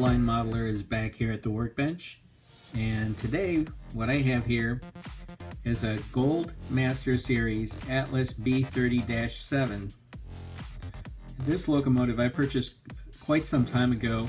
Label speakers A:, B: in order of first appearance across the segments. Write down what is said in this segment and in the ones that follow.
A: Blind Modeler is back here at the workbench, and today what I have here is a Gold Master Series Atlas B30-7. This locomotive I purchased quite some time ago,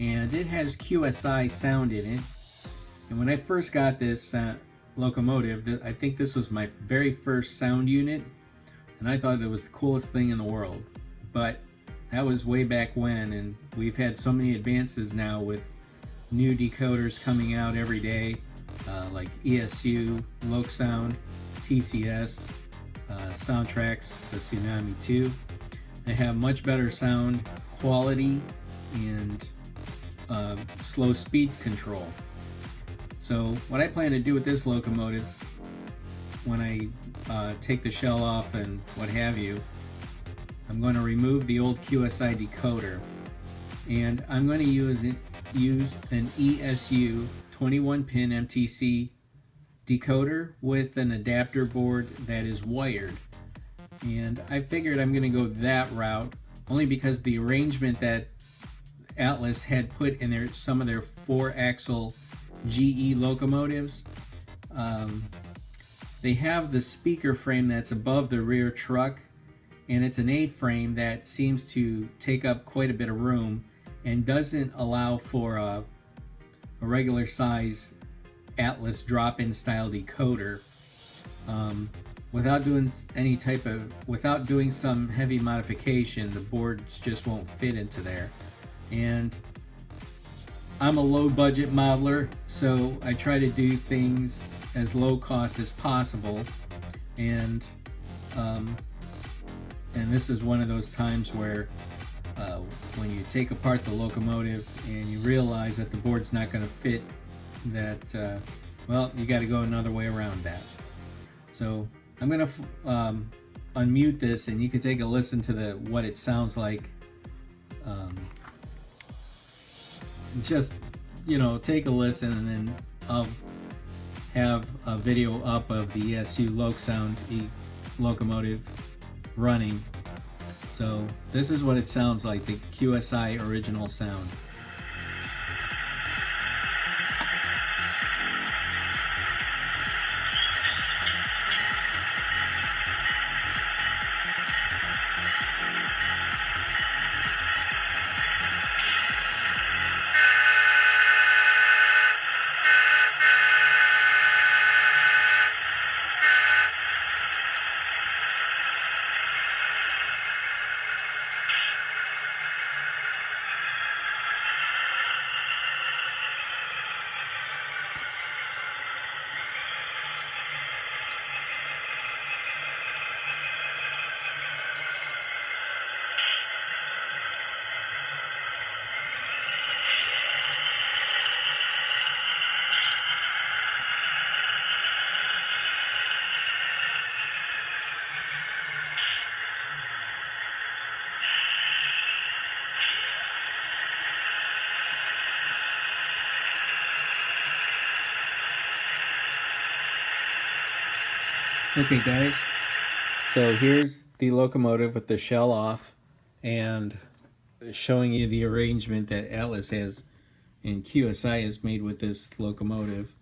A: and it has QSI sound in it. And when I first got this locomotive, I think this was my very first sound unit, and I thought it was the coolest thing in the world. But that was way back when, and we've had so many advances now with new decoders coming out every day, like ESU, Loksound, TCS, Soundtrax, the Tsunami 2. They have much better sound quality and slow speed control. So what I plan to do with this locomotive, when I take the shell off and what have you, I'm going to remove the old QSI decoder, and I'm going to use an ESU 21-pin MTC decoder with an adapter board that is wired. And I figured I'm going to go that route only because the arrangement that Atlas had put in some of their 4-axle GE locomotives, they have the speaker frame that's above the rear truck, and it's an A-frame that seems to take up quite a bit of room and doesn't allow for a regular size Atlas drop-in style decoder. Without doing some heavy modification, the boards just won't fit into there. And I'm a low budget modeler, so I try to do things as low cost as possible, and this is one of those times where when you take apart the locomotive and you realize that the board's not going to fit, that well, you got to go another way around that. So I'm going to unmute this, and you can take a listen to what it sounds like. Just, take a listen, and then I'll have a video up of the ESU Loksound locomotive running. So this is what it sounds like, the QSI original sound. Okay guys, so here's the locomotive with the shell off, and showing you the arrangement that Atlas has and QSI has made with this locomotive.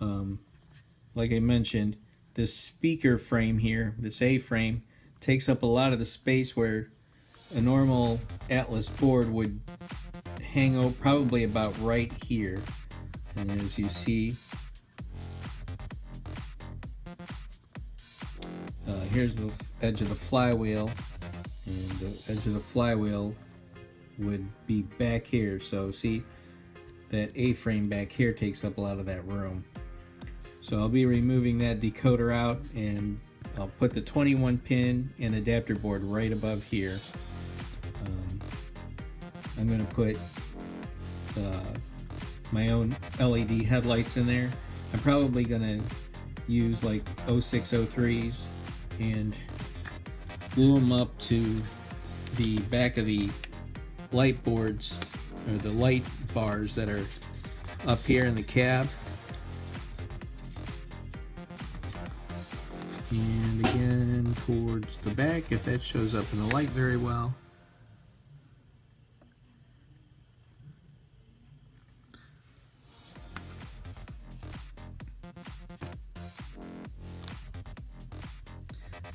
A: Like I mentioned, this speaker frame here, this A-frame, takes up a lot of the space where a normal Atlas board would hang out probably about right here. And as you see, here's the edge of the flywheel, and the edge of the flywheel would be back here. So see, that A-frame back here takes up a lot of that room. So I'll be removing that decoder out, and I'll put the 21-pin and adapter board right above here. I'm going to put my own LED headlights in there. I'm probably going to use like 0603s and glue them up to the back of the light boards, or the light bars that are up here in the cab. And again towards the back, if that shows up in the light very well.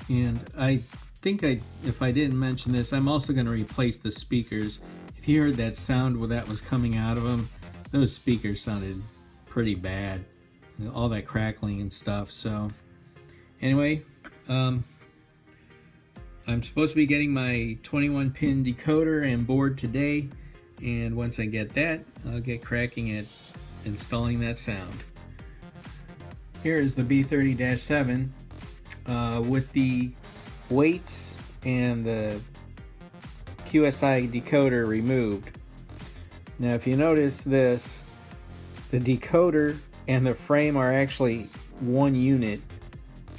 A: And I think if I didn't mention this, I'm also going to replace the speakers. If you heard that sound where that was coming out of them, those speakers sounded pretty bad. All that crackling and stuff. So anyway, I'm supposed to be getting my 21-pin decoder and board today. And once I get that, I'll get cracking at installing that sound. Here is the B30-7 with the weights and the QSI decoder removed. Now if you notice this, the decoder and the frame are actually one unit,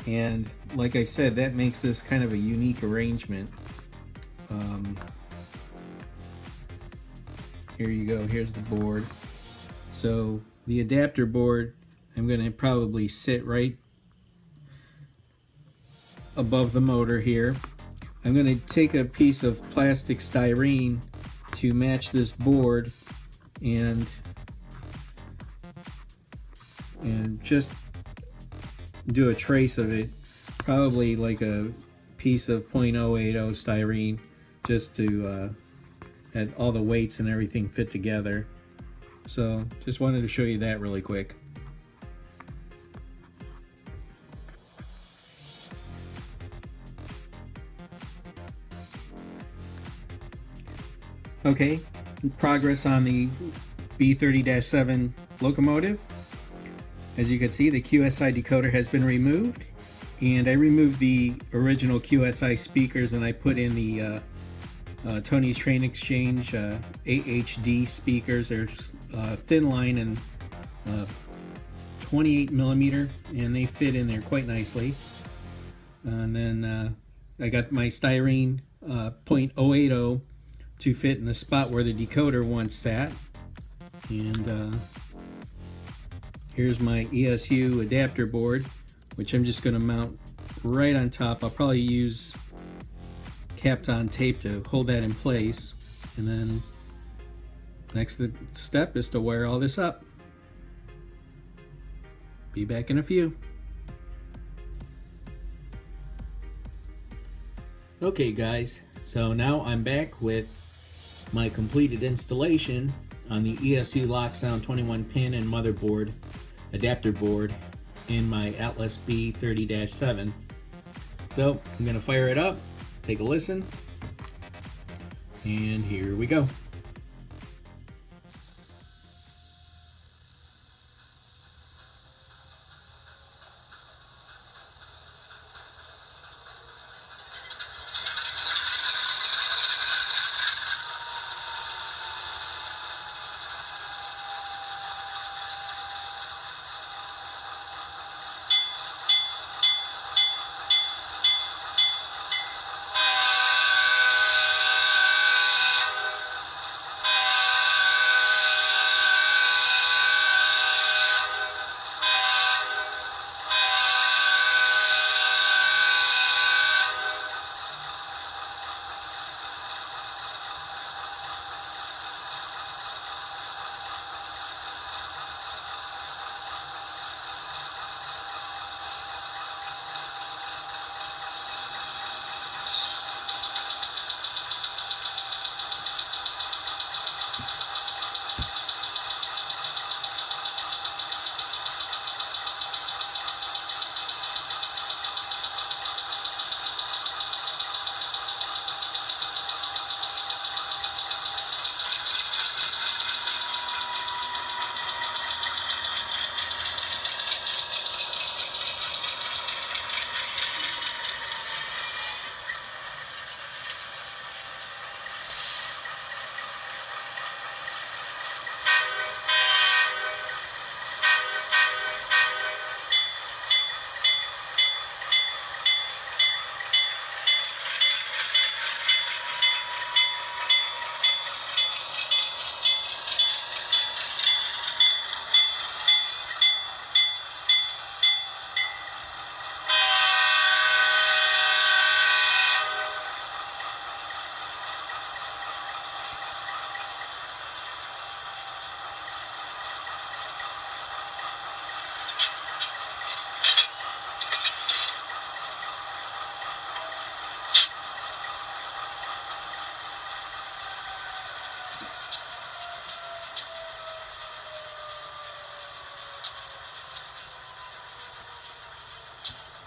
A: and like I said, that makes this kind of a unique arrangement. Here you go, here's the board. So the adapter board, I'm going to probably sit right above the motor here. I'm going to take a piece of plastic styrene to match this board and just do a trace of it, probably like a piece of .080 styrene, just to have all the weights and everything fit together. So just wanted to show you that really quick. Okay, progress on the B30-7 locomotive. As you can see, the QSI decoder has been removed, and I removed the original QSI speakers and I put in the Tony's Train Exchange AHD speakers. They're thin line and 28 millimeter, and they fit in there quite nicely. And then I got my styrene .080 to fit in the spot where the decoder once sat. And here's my ESU adapter board, which I'm just going to mount right on top. I'll probably use Kapton tape to hold that in place. And then next step is to wire all this up. Be back in a few. Okay guys, so now I'm back with my completed installation on the ESU Loksound 21-pin and motherboard adapter board in my Atlas B30-7. So I'm going to fire it up, take a listen, and here we go.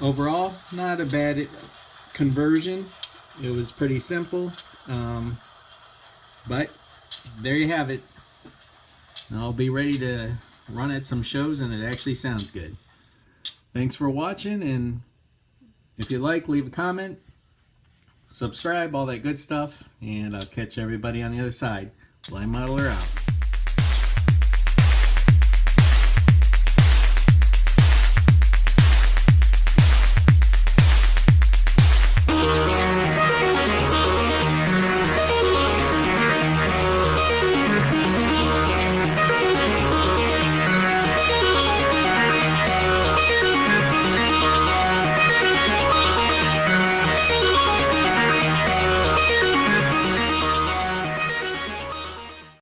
A: Overall, not a bad conversion. It was pretty simple, but there you have it. I'll be ready to run at some shows, and it actually sounds good. Thanks for watching, and if you like, leave a comment, subscribe, all that good stuff, and I'll catch everybody on the other side. Blind Modeler out.